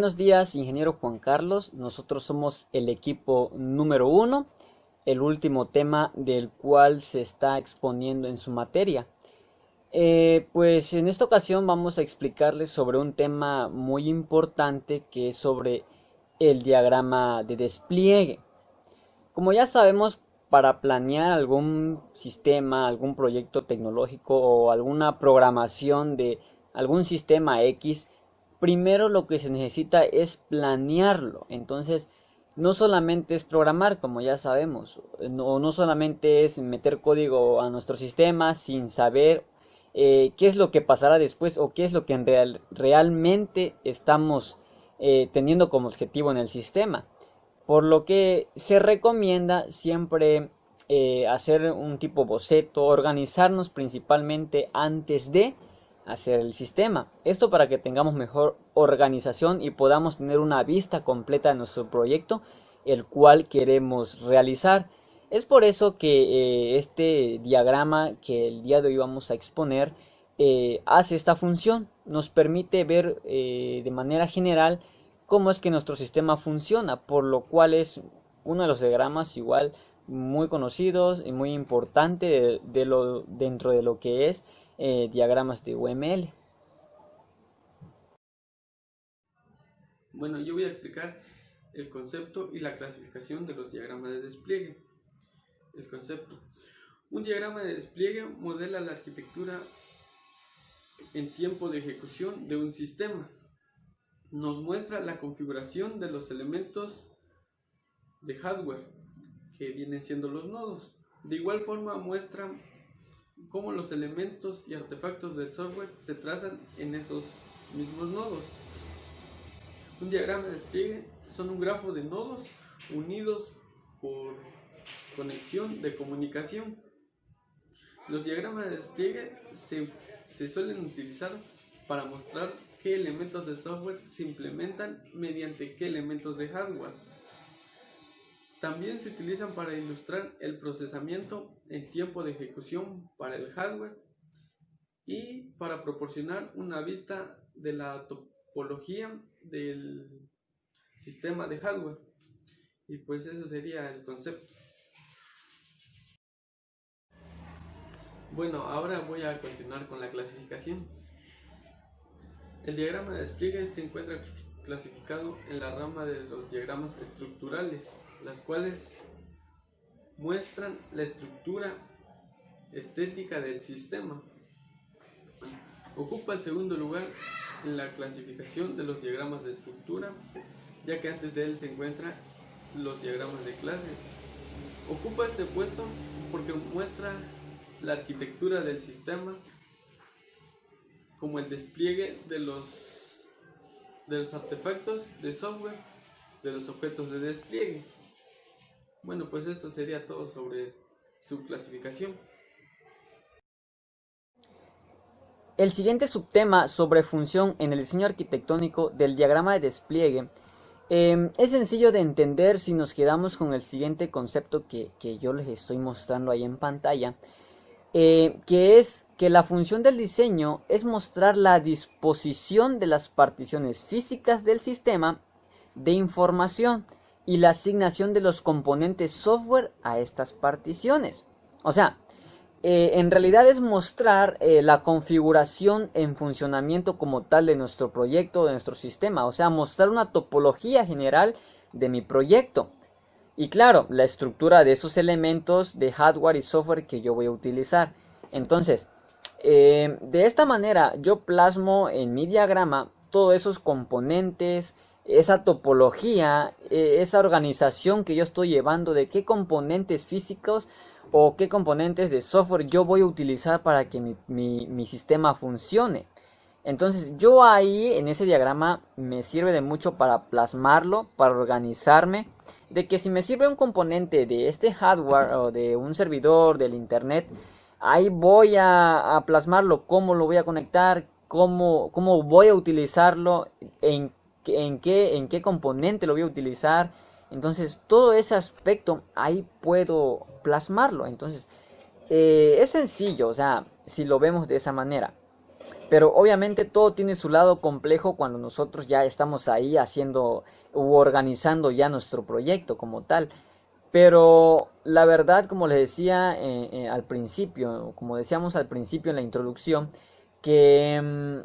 Buenos días, ingeniero Juan Carlos. Nosotros somos el equipo número 1, el último tema del cual se está exponiendo en su materia. Pues en esta ocasión vamos a explicarles sobre un tema muy importante que es sobre el diagrama de despliegue. Como ya sabemos, para planear algún sistema, algún proyecto tecnológico o alguna programación de algún sistema X, primero lo que se necesita es planearlo. Entonces, no solamente es programar, como ya sabemos, no solamente es meter código a nuestro sistema sin saber qué es lo que pasará después o qué es lo que realmente estamos teniendo como objetivo en el sistema. Por lo que se recomienda siempre hacer un tipo boceto, organizarnos principalmente antes de hacer el sistema. Esto para que tengamos mejor organización y podamos tener una vista completa de nuestro proyecto, el cual queremos realizar. Es por eso que este diagrama que el día de hoy vamos a exponer hace esta función. Nos permite ver de manera general cómo es que nuestro sistema funciona, por lo cual es uno de los diagramas igual muy conocidos y muy importante dentro de lo que es diagramas de UML. Bueno, yo voy a explicar el concepto y la clasificación de los diagramas de despliegue. El concepto. Un diagrama de despliegue modela la arquitectura en tiempo de ejecución de un sistema. Nos muestra la configuración de los elementos de hardware, que vienen siendo los nodos. De igual forma muestra cómo los elementos y artefactos del software se trazan en esos mismos nodos. Un diagrama de despliegue son un grafo de nodos unidos por conexión de comunicación. Los diagramas de despliegue se suelen utilizar para mostrar qué elementos de software se implementan mediante qué elementos de hardware. También se utilizan para ilustrar el procesamiento en tiempo de ejecución para el hardware y para proporcionar una vista de la topología del sistema de hardware. Y pues eso sería el concepto. Bueno, ahora voy a continuar con la clasificación. El diagrama de despliegue se encuentra clasificado en la rama de los diagramas estructurales, las cuales muestran la estructura estética del sistema. Ocupa el segundo lugar en la clasificación de los diagramas de estructura, ya que antes de él se encuentran los diagramas de clase. Ocupa este puesto porque muestra la arquitectura del sistema, como el despliegue de los artefactos de software, de los objetos de despliegue. Bueno, pues esto sería todo sobre su clasificación. El siguiente subtema sobre función en el diseño arquitectónico del diagrama de despliegue es sencillo de entender si nos quedamos con el siguiente concepto que yo les estoy mostrando ahí en pantalla, que es que la función del diseño es mostrar la disposición de las particiones físicas del sistema de información y la asignación de los componentes software a estas particiones. O sea, en realidad es mostrar la configuración en funcionamiento como tal de nuestro proyecto, de nuestro sistema. O sea, mostrar una topología general de mi proyecto. Y claro, la estructura de esos elementos de hardware y software que yo voy a utilizar. Entonces, de esta manera yo plasmo en mi diagrama todos esos componentes, esa topología, esa organización que yo estoy llevando de qué componentes físicos o qué componentes de software yo voy a utilizar para que mi sistema funcione. Entonces yo ahí en ese diagrama me sirve de mucho para plasmarlo, para organizarme, de que si me sirve un componente de este hardware o de un servidor del internet, ahí voy a plasmarlo, cómo lo voy a conectar, cómo voy a utilizarlo, en qué componente lo voy a utilizar. Entonces todo ese aspecto ahí puedo plasmarlo. Entonces es sencillo, o sea, si lo vemos de esa manera. Pero obviamente todo tiene su lado complejo cuando nosotros ya estamos ahí haciendo u organizando ya nuestro proyecto como tal. Pero la verdad, como les decía al principio, como decíamos al principio en la introducción, que,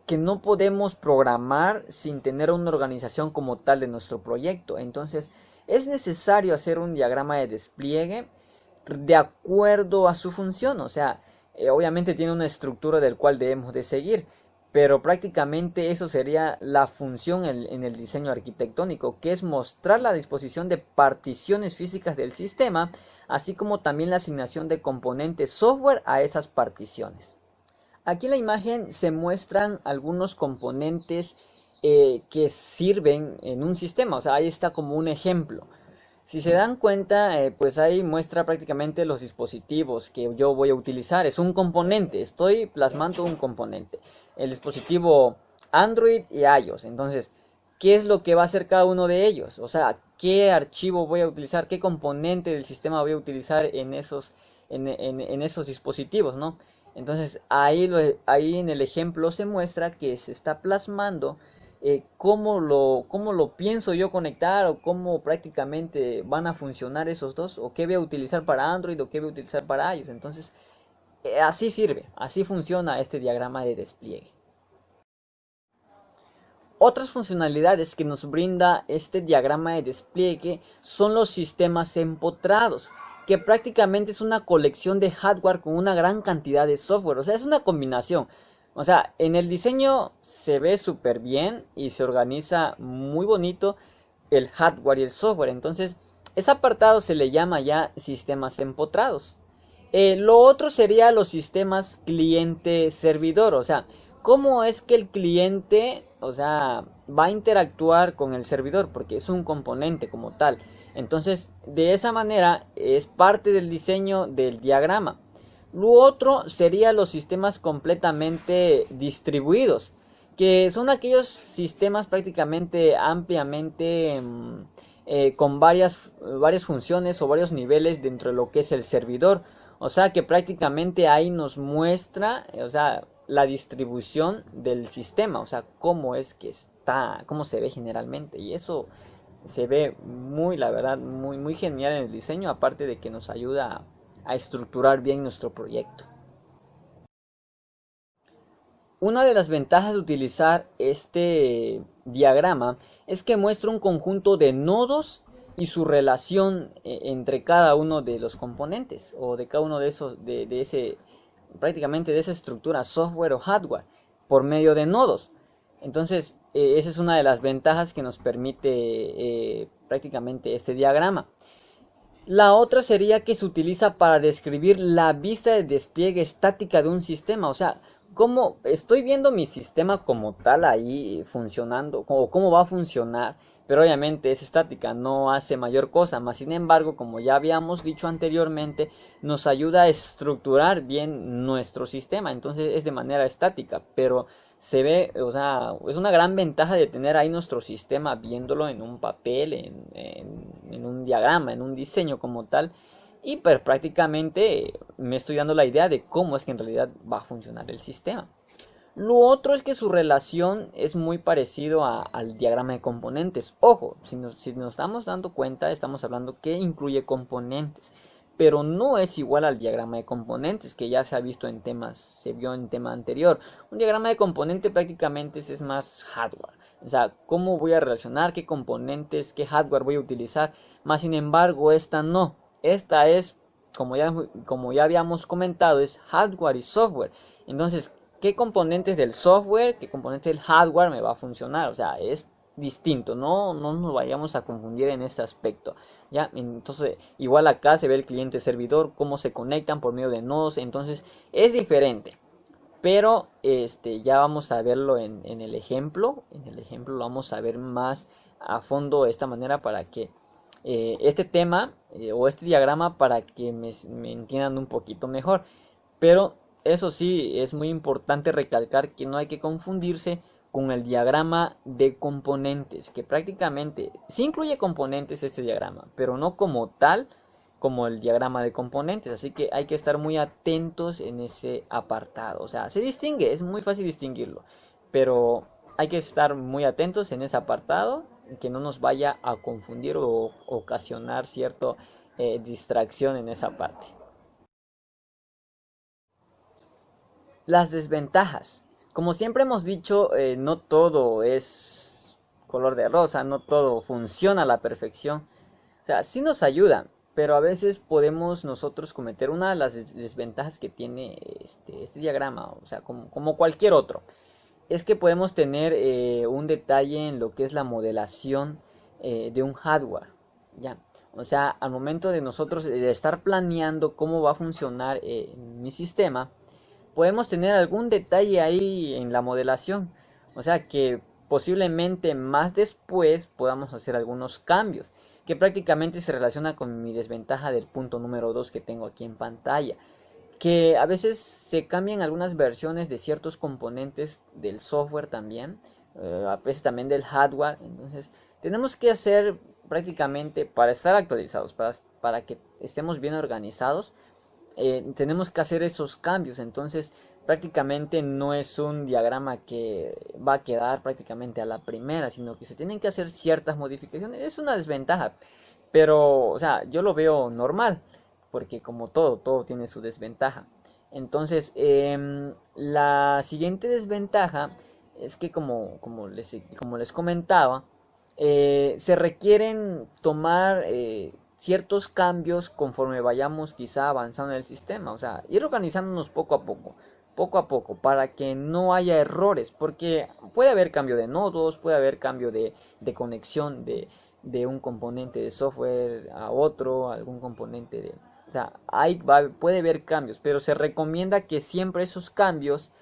que no podemos programar sin tener una organización como tal de nuestro proyecto. Entonces, es necesario hacer un diagrama de despliegue de acuerdo a su función. O sea, obviamente tiene una estructura del cual debemos de seguir, pero prácticamente eso sería la función en el diseño arquitectónico, que es mostrar la disposición de particiones físicas del sistema, así como también la asignación de componentes software a esas particiones. Aquí en la imagen se muestran algunos componentes que sirven en un sistema, o sea, ahí está como un ejemplo. Si se dan cuenta, pues ahí muestra prácticamente los dispositivos que yo voy a utilizar. Es un componente, estoy plasmando un componente. El dispositivo Android y iOS. Entonces, ¿qué es lo que va a hacer cada uno de ellos? O sea, ¿qué archivo voy a utilizar? ¿Qué componente del sistema voy a utilizar en esos dispositivos, ¿no? Entonces, ahí en el ejemplo se muestra que se está plasmando cómo lo pienso yo conectar o cómo prácticamente van a funcionar esos dos o qué voy a utilizar para Android o qué voy a utilizar para iOS. Entonces, así sirve, así funciona este diagrama de despliegue. Otras funcionalidades que nos brinda este diagrama de despliegue son los sistemas empotrados, que prácticamente es una colección de hardware con una gran cantidad de software, o sea, es una combinación. O sea, en el diseño se ve súper bien y se organiza muy bonito el hardware y el software. Entonces, ese apartado se le llama ya sistemas empotrados. Lo otro sería los sistemas cliente-servidor. O sea, cómo es que el cliente, o sea, va a interactuar con el servidor, porque es un componente como tal. Entonces, de esa manera es parte del diseño del diagrama. Lo otro sería los sistemas completamente distribuidos, que son aquellos sistemas prácticamente ampliamente con varias funciones o varios niveles dentro de lo que es el servidor. O sea que prácticamente ahí nos muestra, o sea, la distribución del sistema, o sea, cómo es que está, cómo se ve generalmente. Y eso se ve muy, la verdad, muy genial en el diseño, aparte de que nos ayuda a estructurar bien nuestro proyecto. Una de las ventajas de utilizar este diagrama es que muestra un conjunto de nodos y su relación entre cada uno de los componentes o de cada uno de esos de ese prácticamente de esa estructura software o hardware por medio de nodos. Entonces, esa es una de las ventajas que nos permite prácticamente este diagrama. La otra sería que se utiliza para describir la vista de despliegue estática de un sistema. O sea, cómo estoy viendo mi sistema como tal ahí funcionando, o cómo va a funcionar, pero obviamente es estática, no hace mayor cosa. Más sin embargo, como ya habíamos dicho anteriormente, nos ayuda a estructurar bien nuestro sistema. Entonces es de manera estática, pero se ve, o sea, es una gran ventaja de tener ahí nuestro sistema viéndolo en un papel, en un diagrama, en un diseño como tal. Y pues prácticamente me estoy dando la idea de cómo es que en realidad va a funcionar el sistema. Lo otro es que su relación es muy parecido al diagrama de componentes. Ojo, si nos estamos dando cuenta, estamos hablando que incluye componentes, pero no es igual al diagrama de componentes que ya se ha visto en temas, se vio en tema anterior. Un diagrama de componente prácticamente es más hardware, o sea, cómo voy a relacionar, qué componentes, qué hardware voy a utilizar. Más sin embargo, esta no, esta es, como ya habíamos comentado, es hardware y software. Entonces, qué componentes del software, qué componentes del hardware me va a funcionar, o sea, es distinto, no nos vayamos a confundir en ese aspecto. Ya, entonces igual acá se ve el cliente servidor, cómo se conectan por medio de nodos, entonces es diferente. Pero ya vamos a verlo en el ejemplo. En el ejemplo lo vamos a ver más a fondo de esta manera para que este tema o este diagrama para que me entiendan un poquito mejor. Pero eso sí, es muy importante recalcar que no hay que confundirse con el diagrama de componentes, que prácticamente sí incluye componentes este diagrama, pero no como tal como el diagrama de componentes, así que hay que estar muy atentos en ese apartado. O sea, se distingue, es muy fácil distinguirlo, pero hay que estar muy atentos en ese apartado, que no nos vaya a confundir o ocasionar cierta distracción en esa parte. Las desventajas. Como siempre hemos dicho, no todo es color de rosa, no todo funciona a la perfección. O sea, sí nos ayuda, pero a veces podemos nosotros cometer una de las desventajas que tiene este diagrama, o sea, como cualquier otro. Es que podemos tener un detalle en lo que es la modelación de un hardware, ¿ya? O sea, al momento de nosotros de estar planeando cómo va a funcionar mi sistema, podemos tener algún detalle ahí en la modelación. O sea que posiblemente más después podamos hacer algunos cambios, que prácticamente se relaciona con mi desventaja del punto número 2 que tengo aquí en pantalla, que a veces se cambian algunas versiones de ciertos componentes del software también, a veces también del hardware. Entonces tenemos que hacer prácticamente, para estar actualizados, para que estemos bien organizados, tenemos que hacer esos cambios. Entonces prácticamente no es un diagrama que va a quedar prácticamente a la primera, sino que se tienen que hacer ciertas modificaciones. Es una desventaja, pero o sea, yo lo veo normal, porque como todo tiene su desventaja. Entonces la siguiente desventaja es que como les comentaba, se requieren tomar ciertos cambios conforme vayamos quizá avanzando en el sistema. O sea, ir organizándonos poco a poco, para que no haya errores, porque puede haber cambio de nodos, puede haber cambio de conexión de un componente de software a otro, algún componente de... O sea, puede haber cambios, pero se recomienda que siempre esos cambios,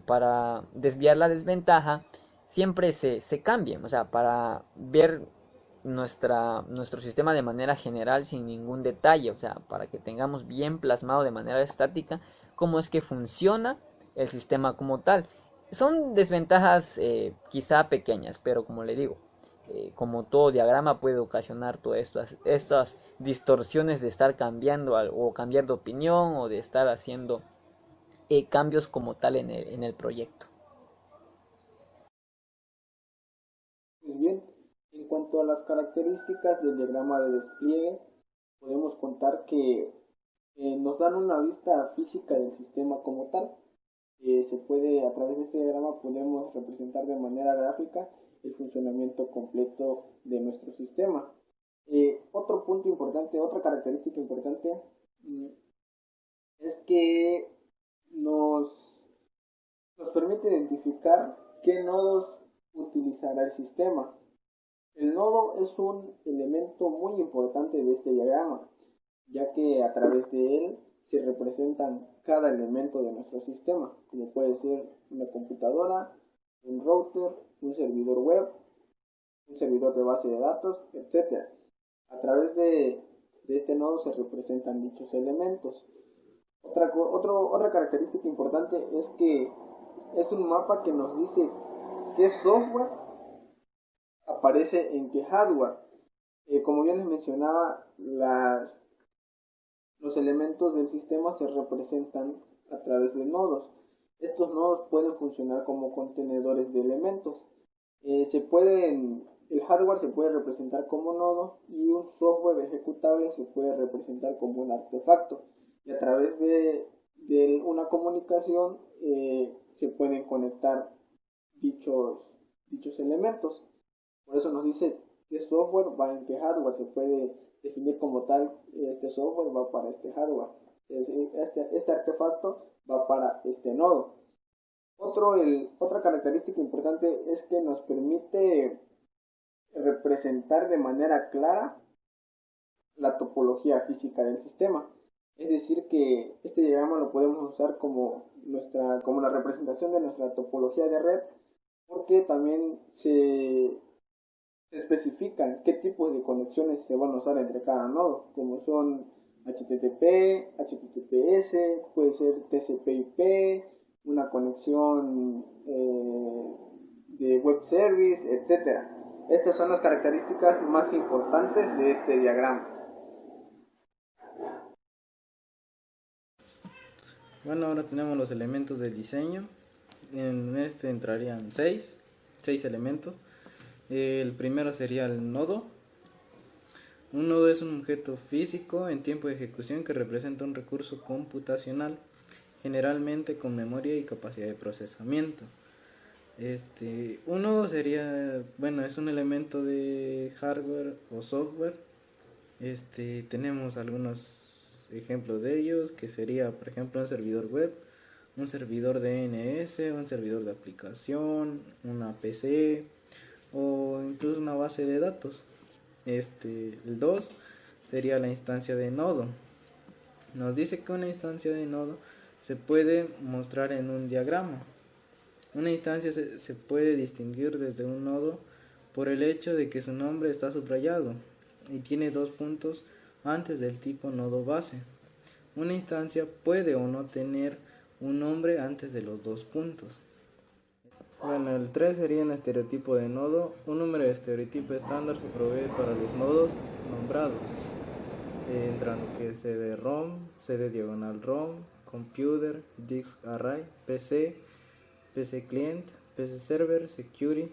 para desviar la desventaja, siempre se cambien, o sea, para ver nuestro sistema de manera general sin ningún detalle, o sea, para que tengamos bien plasmado de manera estática cómo es que funciona el sistema como tal. Son desventajas quizá pequeñas, pero como le digo, como todo diagrama puede ocasionar todas estas distorsiones de estar cambiando o cambiar de opinión o de estar haciendo cambios como tal en el proyecto. Muy bien, en cuanto a las características del diagrama de despliegue, podemos contar que nos dan una vista física del sistema como tal. A través de este diagrama podemos representar de manera gráfica el funcionamiento completo de nuestro sistema. Otro punto importante, otra característica importante, es que nos permite identificar qué nodos utilizará el sistema. El nodo es un elemento muy importante de este diagrama, ya que a través de él se representan cada elemento de nuestro sistema, como puede ser una computadora, un router, un servidor web, un servidor de base de datos, etc. A través de este nodo se representan dichos elementos. Otra característica importante es que es un mapa que nos dice qué software aparece en qué hardware. Como bien les mencionaba, los elementos del sistema se representan a través de nodos. Estos nodos pueden funcionar como contenedores de elementos. El hardware se puede representar como nodo y un software ejecutable se puede representar como un artefacto. Y a través de una comunicación se pueden conectar dichos elementos. Por eso nos dice qué software va en qué hardware. Se puede definir como tal, este software va para este hardware, este artefacto va para este nodo. Otra característica importante es que nos permite representar de manera clara la topología física del sistema. Es decir, que este diagrama lo podemos usar como la representación de nuestra topología de red, porque también se especifican qué tipos de conexiones se van a usar entre cada nodo, como son HTTP, HTTPS, puede ser TCP/IP, una conexión de web service, etc. Estas son las características más importantes de este diagrama. Bueno, ahora tenemos los elementos del diseño. En este entrarían seis elementos. El primero sería el nodo. Un nodo es un objeto físico en tiempo de ejecución que representa un recurso computacional, generalmente con memoria y capacidad de procesamiento. Un nodo sería, bueno, es un elemento de hardware o software. Tenemos algunos ejemplos de ellos, que sería, por ejemplo, un servidor web, un servidor DNS, un servidor de aplicación, una PC o incluso una base de datos. El 2 sería la instancia de nodo. Nos dice que una instancia de nodo se puede mostrar en un diagrama. Una instancia se puede distinguir desde un nodo por el hecho de que su nombre está subrayado y tiene 2 puntos antes del tipo nodo base. Una instancia puede o no tener un nombre antes de los 2 puntos. Bueno, el 3 sería un estereotipo de nodo. Un número de estereotipo estándar se provee para los nodos nombrados. Entran lo que es CD-ROM, CD-ROM, Computer, Disk Array, PC, PC Client, PC Server, Security,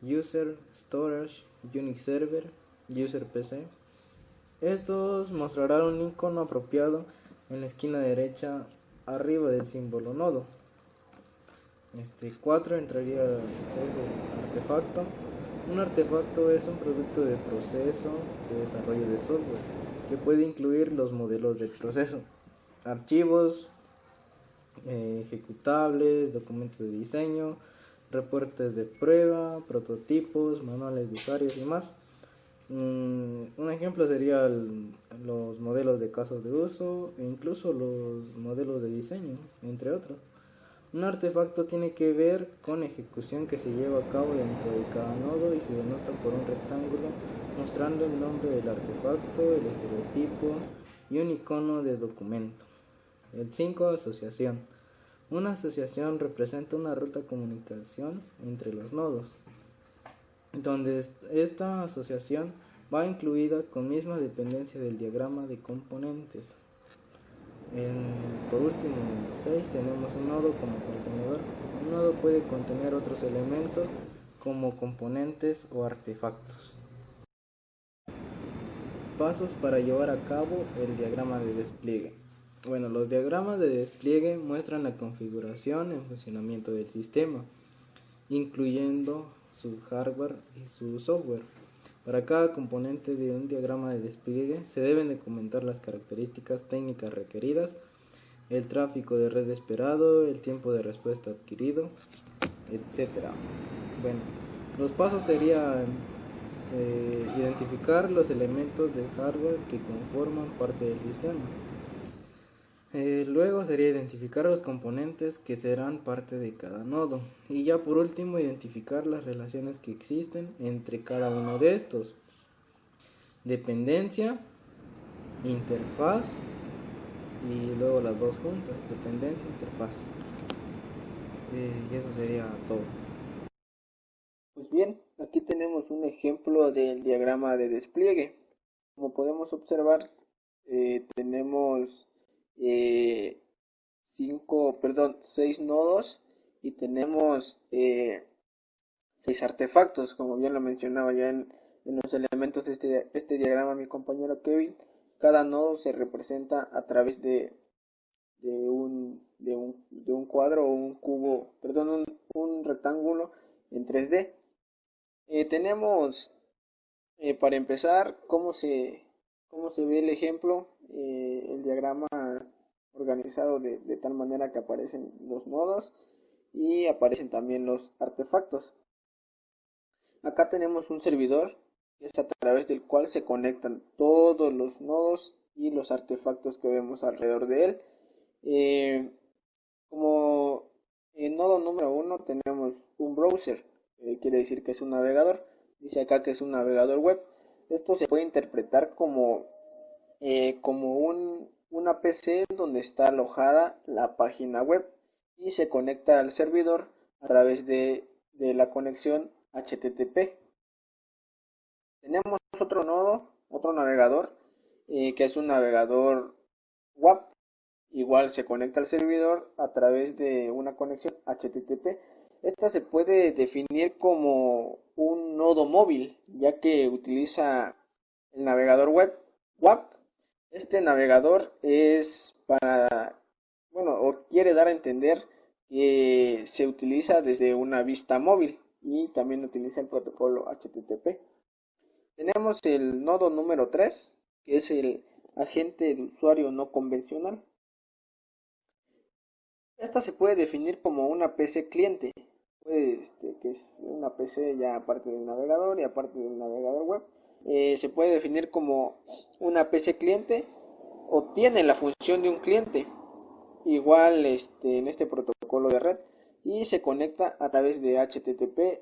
User, Storage, Unix Server, User PC. Estos mostrarán un icono apropiado en la esquina derecha arriba del símbolo nodo. 4 entraría es el artefacto. Un artefacto es un producto de proceso de desarrollo de software que puede incluir los modelos del proceso, archivos, ejecutables, documentos de diseño, reportes de prueba, prototipos, manuales de usuarios y más. Un ejemplo sería los modelos de casos de uso e incluso los modelos de diseño, entre otros. Un artefacto tiene que ver con ejecución que se lleva a cabo dentro de cada nodo y se denota por un rectángulo mostrando el nombre del artefacto, el estereotipo y un icono de documento. El 5. Asociación. Una asociación representa una ruta de comunicación entre los nodos, donde esta asociación va incluida con misma dependencia del diagrama de componentes. Por último, en el 6 tenemos un nodo como contenedor. Un nodo puede contener otros elementos como componentes o artefactos. Pasos para llevar a cabo el diagrama de despliegue. Bueno, los diagramas de despliegue muestran la configuración y funcionamiento del sistema, incluyendo su hardware y su software. Para cada componente de un diagrama de despliegue se deben documentar las características técnicas requeridas, el tráfico de red esperado, el tiempo de respuesta adquirido, etc. Bueno, los pasos serían identificar los elementos de hardware que conforman parte del sistema. Luego sería identificar los componentes que serán parte de cada nodo. Y ya por último, identificar las relaciones que existen entre cada uno de estos. Dependencia, interfaz y luego las dos juntas, dependencia, interfaz. Y eso sería todo. Pues bien, aquí tenemos un ejemplo del diagrama de despliegue. Como podemos observar, tenemos 6 nodos y tenemos 6 artefactos, como bien lo mencionaba ya en los elementos de este diagrama mi compañero Kevin. Cada nodo se representa a través de un cuadro o un cubo, perdón, un rectángulo en 3D. Tenemos para empezar cómo se ve el ejemplo, el diagrama organizado de tal manera que aparecen los nodos y aparecen también los artefactos. Acá tenemos un servidor, que es a través del cual se conectan todos los nodos y los artefactos que vemos alrededor de él. Como nodo número 1 tenemos un browser, quiere decir que es un navegador. Dice acá que es un navegador web. Esto se puede interpretar como una PC donde está alojada la página web y se conecta al servidor a través de la conexión HTTP. Tenemos otro nodo, otro navegador, que es un navegador web, igual se conecta al servidor a través de una conexión HTTP. Esta se puede definir como un nodo móvil, ya que utiliza el navegador web WAP. Este navegador es para, bueno, o quiere dar a entender que se utiliza desde una vista móvil y también utiliza el protocolo HTTP. Tenemos el nodo número 3, que es el agente de usuario no convencional. Esta se puede definir como una PC cliente, que es una PC ya aparte del navegador y aparte del navegador web. Se puede definir como una PC cliente o tiene la función de un cliente, igual en este protocolo de red, y se conecta a través de HTTP,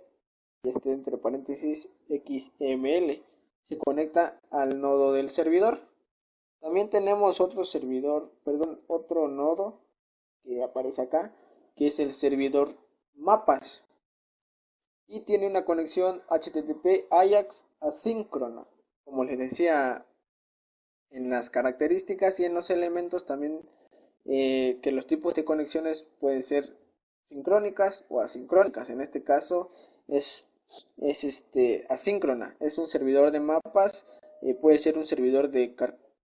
entre paréntesis XML. Se conecta al nodo del servidor. También tenemos otro nodo que aparece acá, que es el servidor mapas, y tiene una conexión HTTP AJAX asíncrona. Como les decía en las características y en los elementos también, que los tipos de conexiones pueden ser sincrónicas o asincrónicas. En este caso es asíncrona. Es un servidor de mapas, puede ser un servidor de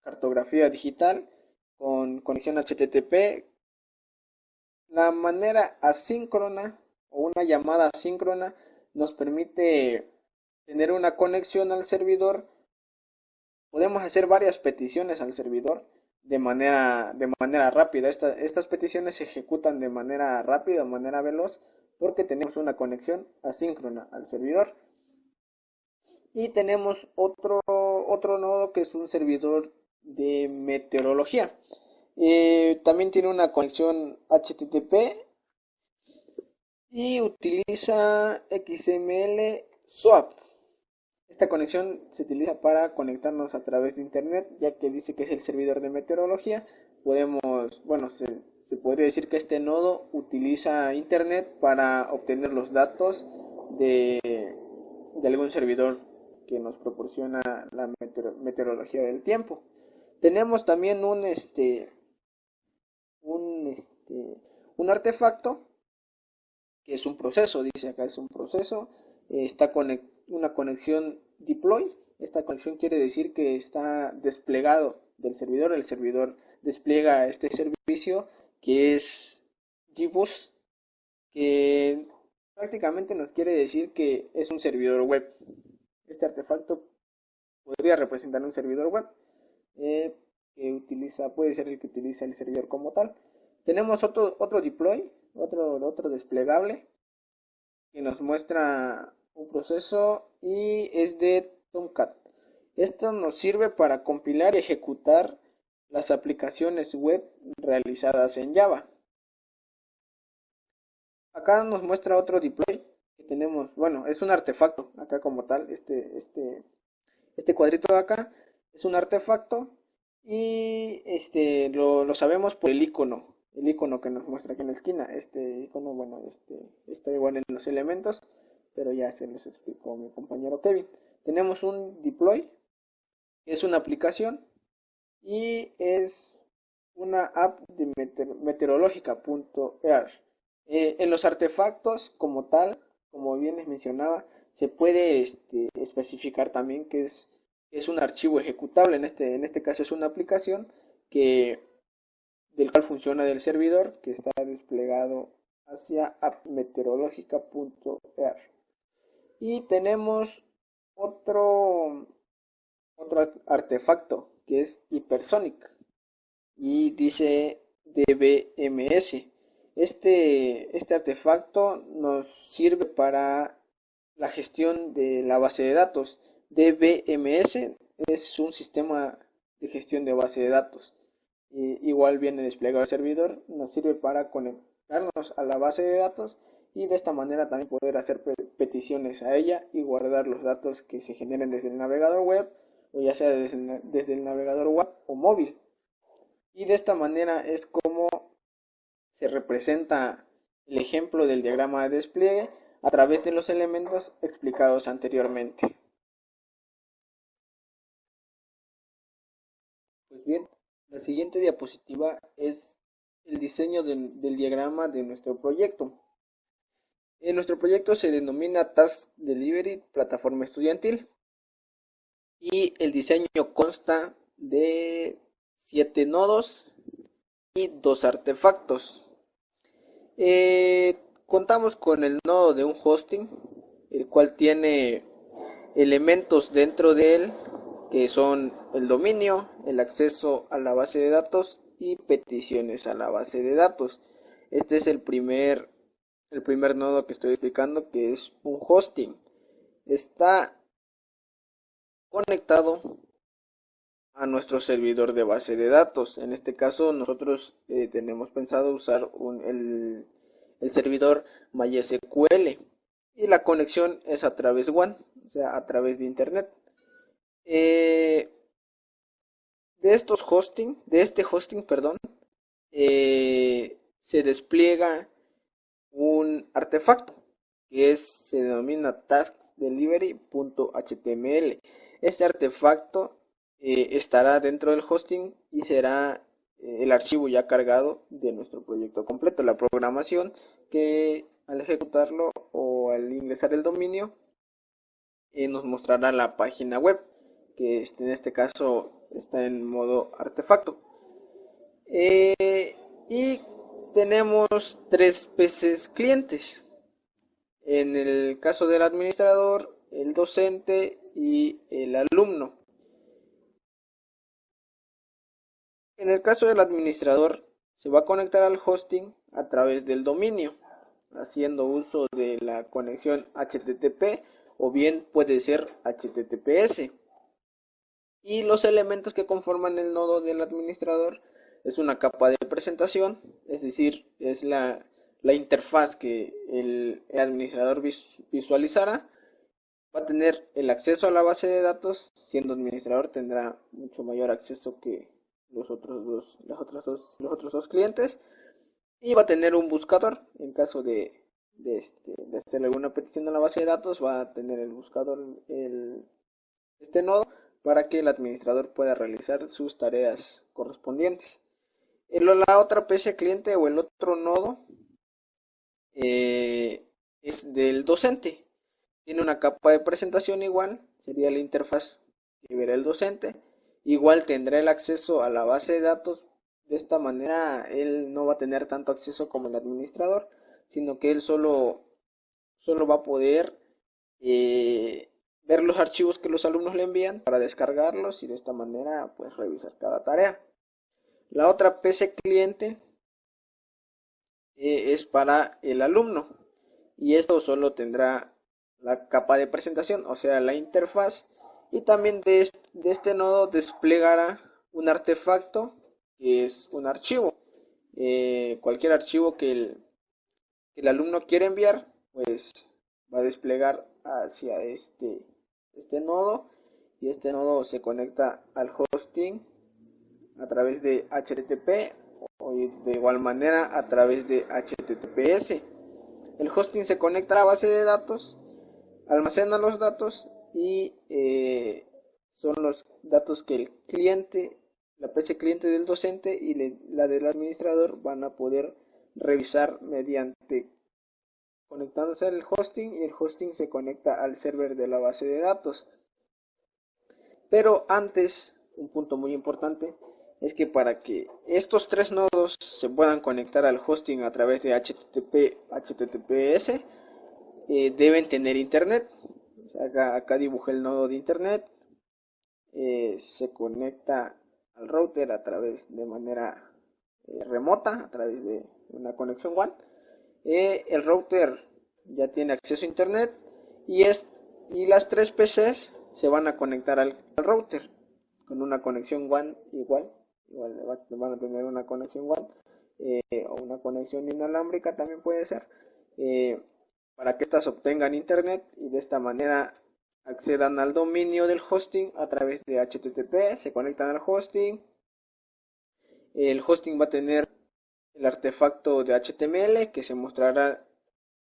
cartografía digital con conexión HTTP. La manera asíncrona o una llamada asíncrona nos permite tener una conexión al servidor. Podemos hacer varias peticiones al servidor de manera rápida. Estas peticiones se ejecutan de manera rápida, de manera veloz, porque tenemos una conexión asíncrona al servidor. Y tenemos otro nodo que es un servidor de meteorología. También tiene una conexión HTTP y utiliza XML SOAP. Esta conexión se utiliza para conectarnos a través de internet, ya que dice que es el servidor de meteorología. Se podría decir que este nodo utiliza internet para obtener los datos de algún servidor que nos proporciona la meteorología del tiempo. Tenemos también un artefacto que es un proceso. Dice acá es un proceso. Está una conexión deploy. Esta conexión quiere decir que está desplegado del servidor. El servidor despliega este servicio que es GBoost, que prácticamente nos quiere decir que es un servidor web. Este artefacto podría representar un servidor web, puede ser el que utiliza el servidor como tal. Tenemos otro deploy, otro desplegable que nos muestra un proceso y es de Tomcat. Esto nos sirve para compilar y ejecutar las aplicaciones web realizadas en Java. Acá nos muestra otro deploy que tenemos, es un artefacto acá como tal. Este cuadrito de acá es un artefacto y lo sabemos por el icono que nos muestra aquí en la esquina. Este icono, está igual en los elementos, pero ya se los explicó mi compañero Kevin. Tenemos un deploy, que es una aplicación y es una app de meteorológica.ear. En los artefactos como tal, como bien les mencionaba, se puede especificar también que es un archivo ejecutable. En este caso es una aplicación del cual funciona del servidor, que está desplegado hacia appmeteorologica.ear. Y tenemos otro artefacto que es Hypersonic y dice DBMS. Este artefacto nos sirve para la gestión de la base de datos. DBMS es un sistema de gestión de base de datos. Igual viene desplegado al servidor, nos sirve para conectarnos a la base de datos y de esta manera también poder hacer peticiones a ella y guardar los datos que se generen desde el navegador web, o ya sea desde el navegador web o móvil. Y de esta manera es como se representa el ejemplo del diagrama de despliegue a través de los elementos explicados anteriormente. Pues bien, La siguiente diapositiva es el diseño del diagrama de nuestro proyecto. Nuestro proyecto se denomina Task Delivery Plataforma Estudiantil y el diseño consta de 7 nodos y 2 artefactos. Contamos con el nodo de un hosting, el cual tiene elementos dentro de él que son el dominio, el acceso a la base de datos y peticiones a la base de datos. Este es el primer nodo que estoy explicando, que es un hosting. Está conectado a nuestro servidor de base de datos. En este caso nosotros tenemos pensado usar el servidor MySQL y la conexión es a través WAN, o sea, a través de internet. De este hosting, se despliega un artefacto que se denomina taskdelivery.html. Este artefacto estará dentro del hosting y será el archivo ya cargado de nuestro proyecto completo, la programación que al ejecutarlo o al ingresar el dominio nos mostrará la página web, que en este caso está en modo artefacto. Y tenemos 3 PCs clientes. En el caso del administrador, el docente y el alumno. En el caso del administrador, se va a conectar al hosting a través del dominio, haciendo uso de la conexión HTTP o bien puede ser HTTPS. Y los elementos que conforman el nodo del administrador es una capa de presentación, es decir, es la interfaz que el administrador visualizará. Va a tener el acceso a la base de datos, siendo administrador tendrá mucho mayor acceso que los otros dos clientes, y va a tener un buscador en caso de hacer alguna petición a la base de datos. Va a tener el buscador este nodo para que el administrador pueda realizar sus tareas correspondientes. La otra PC cliente o el otro nodo es del docente. Tiene una capa de presentación igual, sería la interfaz que verá el docente. Igual tendrá el acceso a la base de datos. De esta manera él no va a tener tanto acceso como el administrador, sino que él solo va a poder ver los archivos que los alumnos le envían para descargarlos y de esta manera pues revisar cada tarea. La otra PC cliente es para el alumno y esto solo tendrá la capa de presentación, o sea, la interfaz, y también de este nodo desplegará un artefacto que es un archivo. Cualquier archivo que el alumno quiera enviar, pues va a desplegar hacia este nodo, y este nodo se conecta al hosting a través de HTTP o de igual manera a través de HTTPS. El hosting se conecta a la base de datos, almacena los datos y son los datos que el cliente, la PC cliente del docente y la del administrador van a poder revisar mediante conectándose al hosting, y el hosting se conecta al server de la base de datos. Pero antes, un punto muy importante es que para que estos 3 nodos se puedan conectar al hosting a través de HTTPS, deben tener internet. O sea, acá dibujé el nodo de internet. Se conecta al router a través de manera remota, a través de una conexión WAN. El router ya tiene acceso a internet y las 3 PCs se van a conectar al router con una conexión WAN igual van a tener una conexión WAN o una conexión inalámbrica también puede ser, para que estas obtengan internet y de esta manera accedan al dominio del hosting a través de HTTP, se conectan al hosting. El hosting va a tener el artefacto de HTML que se mostrará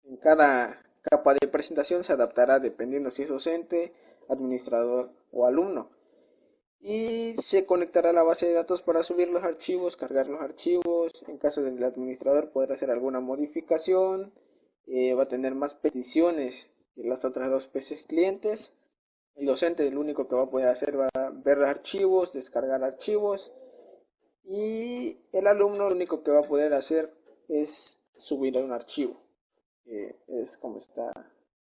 en cada capa de presentación, se adaptará dependiendo si es docente, administrador o alumno. y se conectará a la base de datos para subir los archivos, cargar los archivos. En caso del administrador poder hacer alguna modificación, va a tener más peticiones que las otras dos PCs clientes. El docente lo único que va a poder hacer va a ver archivos, descargar archivos, y el alumno lo único que va a poder hacer es subir un archivo. Es como está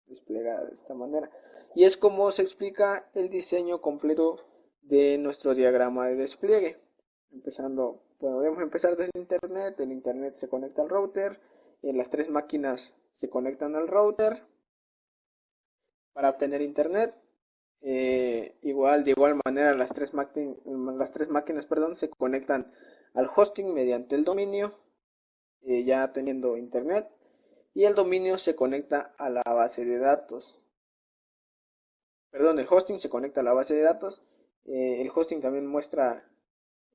desplegada de esta manera, y es como se explica el diseño completo de nuestro diagrama de despliegue. Empezando, podemos empezar desde internet. El internet se conecta al router, las tres máquinas se conectan al router para obtener internet. De igual manera las tres máquinas se conectan al hosting mediante el dominio, ya teniendo internet, y el dominio se conecta a la base de datos. El hosting se conecta a la base de datos. El hosting también muestra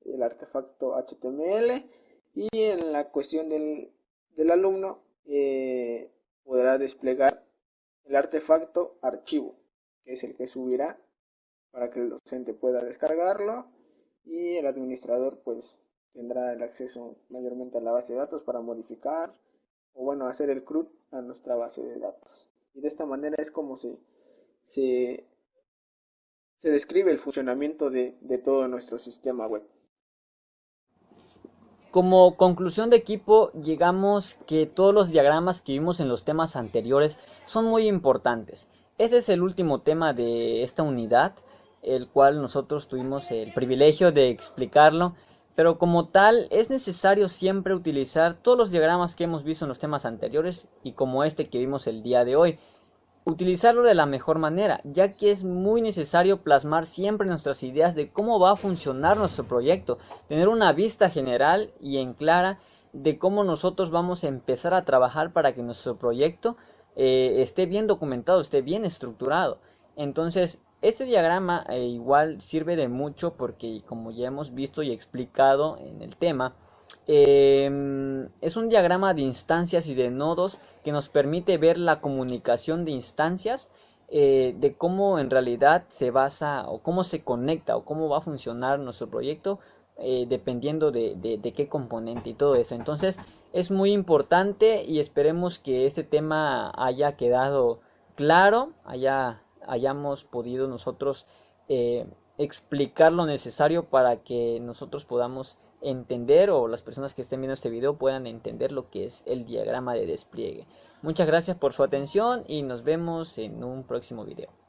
el artefacto HTML, y en la cuestión del alumno podrá desplegar el artefacto archivo, que es el que subirá para que el docente pueda descargarlo, y el administrador pues tendrá el acceso mayormente a la base de datos para modificar o hacer el CRUD a nuestra base de datos. Y de esta manera es como se describe el funcionamiento de todo nuestro sistema web. Como conclusión de equipo, llegamos que todos los diagramas que vimos en los temas anteriores son muy importantes. Ese es el último tema de esta unidad, el cual nosotros tuvimos el privilegio de explicarlo, pero como tal es necesario siempre utilizar todos los diagramas que hemos visto en los temas anteriores y como este que vimos el día de hoy. Utilizarlo de la mejor manera, ya que es muy necesario plasmar siempre nuestras ideas de cómo va a funcionar nuestro proyecto, tener una vista general y en clara de cómo nosotros vamos a empezar a trabajar para que nuestro proyecto esté bien documentado, esté bien estructurado. Entonces, este diagrama igual sirve de mucho porque, como ya hemos visto y explicado en el tema, es un diagrama de instancias y de nodos que nos permite ver la comunicación de instancias, de cómo en realidad se basa o cómo se conecta o cómo va a funcionar nuestro proyecto, dependiendo de qué componente y todo eso. Entonces es muy importante y esperemos que este tema haya quedado claro, hayamos podido nosotros explicar lo necesario para que nosotros podamos entender, o las personas que estén viendo este video puedan entender lo que es el diagrama de despliegue. Muchas gracias por su atención y nos vemos en un próximo video.